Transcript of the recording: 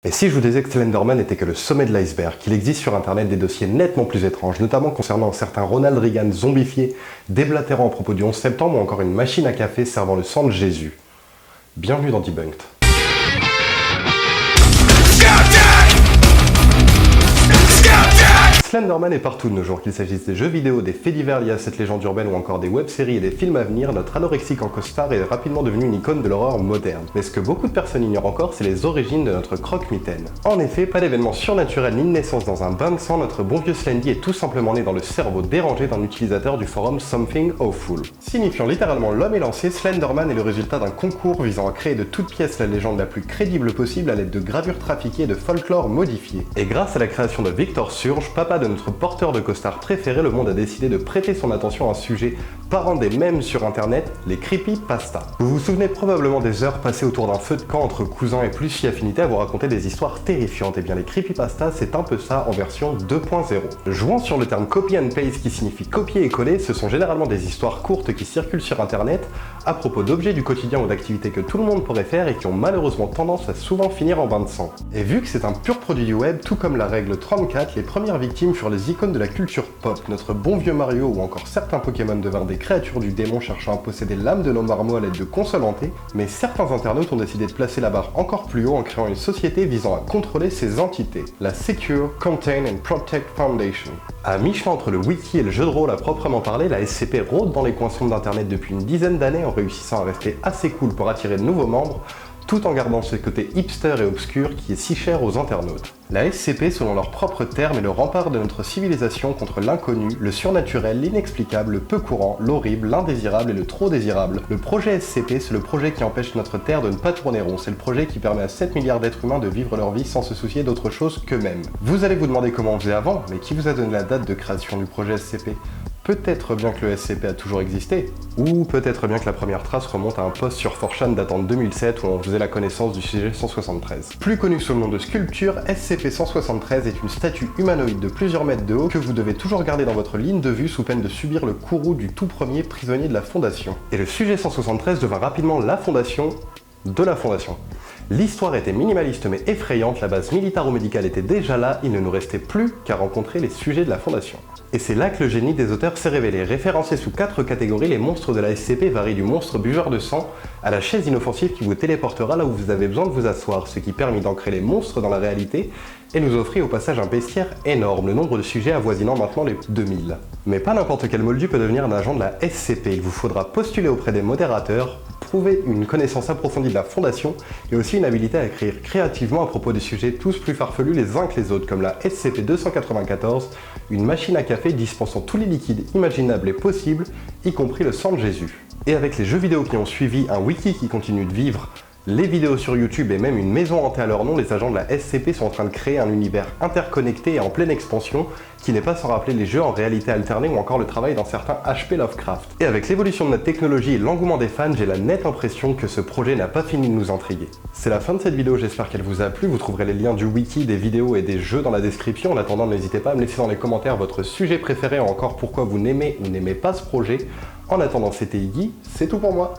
Et si je vous disais que Slenderman n'était que le sommet de l'iceberg, qu'il existe sur internet des dossiers nettement plus étranges, notamment concernant un certain Ronald Reagan zombifié, déblatérant à propos du 11 septembre ou encore une machine à café servant le sang de Jésus. Bienvenue dans Debunked. Slenderman est partout de nos jours, qu'il s'agisse des jeux vidéo, des faits divers liés à cette légende urbaine ou encore des web-séries et des films à venir, notre anorexique en costard est rapidement devenu une icône de l'horreur moderne. Mais ce que beaucoup de personnes ignorent encore, c'est les origines de notre croque-mitaine. En effet, pas d'événement surnaturel ni de naissance dans un bain de sang, notre bon vieux Slendy est tout simplement né dans le cerveau dérangé d'un utilisateur du forum Something Awful. Signifiant littéralement l'homme élancé, Slenderman est le résultat d'un concours visant à créer de toutes pièces la légende la plus crédible possible à l'aide de gravures trafiquées et de folklore modifié. Et grâce à la création de Victor Surge, papa de notre porteur de costard préféré, le monde a décidé de prêter son attention à un sujet parent des mèmes sur internet, les creepypastas. Vous vous souvenez probablement des heures passées autour d'un feu de camp entre cousins et plus si affinité à vous raconter des histoires terrifiantes. Et bien les creepypastas, c'est un peu ça en version 2.0. Jouant sur le terme copy and paste qui signifie copier et coller, ce sont généralement des histoires courtes qui circulent sur internet à propos d'objets du quotidien ou d'activités que tout le monde pourrait faire et qui ont malheureusement tendance à souvent finir en bain de sang. Et vu que c'est un pur produit du web, tout comme la règle 34, les premières victimes furent les icônes de la culture pop, notre bon vieux Mario ou encore certains Pokémon devinrent des créatures du démon cherchant à posséder l'âme de nos marmots à l'aide de consoles hantées, mais certains internautes ont décidé de placer la barre encore plus haut en créant une société visant à contrôler ces entités, la Secure, Contain and Protect Foundation. À mi-chemin entre le wiki et le jeu de rôle à proprement parler, la SCP rôde dans les coins sombres d'internet depuis une dizaine d'années en réussissant à rester assez cool pour attirer de nouveaux membres, tout en gardant ce côté hipster et obscur qui est si cher aux internautes. La SCP, selon leurs propres termes, est le rempart de notre civilisation contre l'inconnu, le surnaturel, l'inexplicable, le peu courant, l'horrible, l'indésirable et le trop désirable. Le projet SCP, c'est le projet qui empêche notre Terre de ne pas tourner rond, c'est le projet qui permet à 7 milliards d'êtres humains de vivre leur vie sans se soucier d'autre chose qu'eux-mêmes. Vous allez vous demander comment on faisait avant, mais qui vous a donné la date de création du projet SCP ? Peut-être bien que le SCP a toujours existé, ou peut-être bien que la première trace remonte à un post sur 4chan datant de 2007 où on faisait la connaissance du sujet 173. Plus connu sous le nom de sculpture, SCP-173 est une statue humanoïde de plusieurs mètres de haut que vous devez toujours garder dans votre ligne de vue sous peine de subir le courroux du tout premier prisonnier de la Fondation. Et le sujet 173 devint rapidement la fondation de la Fondation. L'histoire était minimaliste mais effrayante, la base militaro-médicale était déjà là, il ne nous restait plus qu'à rencontrer les sujets de la Fondation. Et c'est là que le génie des auteurs s'est révélé. Référencés sous 4 catégories, les monstres de la SCP varient du monstre buveur de sang à la chaise inoffensive qui vous téléportera là où vous avez besoin de vous asseoir, ce qui permet d'ancrer les monstres dans la réalité et nous offrit au passage un bestiaire énorme, le nombre de sujets avoisinant maintenant les 2000. Mais pas n'importe quel moldu peut devenir un agent de la SCP, il vous faudra postuler auprès des modérateurs, prouver une connaissance approfondie de la Fondation et aussi une habilité à écrire créativement à propos des sujets tous plus farfelus les uns que les autres, comme la SCP-294, une machine à café dispensant tous les liquides imaginables et possibles, y compris le sang de Jésus. Et avec les jeux vidéo qui ont suivi, un wiki qui continue de vivre, les vidéos sur YouTube et même une maison hantée à leur nom, les agents de la SCP sont en train de créer un univers interconnecté et en pleine expansion qui n'est pas sans rappeler les jeux en réalité alternée ou encore le travail dans certains HP Lovecraft. Et avec l'évolution de notre technologie et l'engouement des fans, j'ai la nette impression que ce projet n'a pas fini de nous intriguer. C'est la fin de cette vidéo, j'espère qu'elle vous a plu, vous trouverez les liens du wiki, des vidéos et des jeux dans la description. En attendant, n'hésitez pas à me laisser dans les commentaires votre sujet préféré ou encore pourquoi vous n'aimez ou n'aimez pas ce projet. En attendant, c'était Iggy, c'est tout pour moi.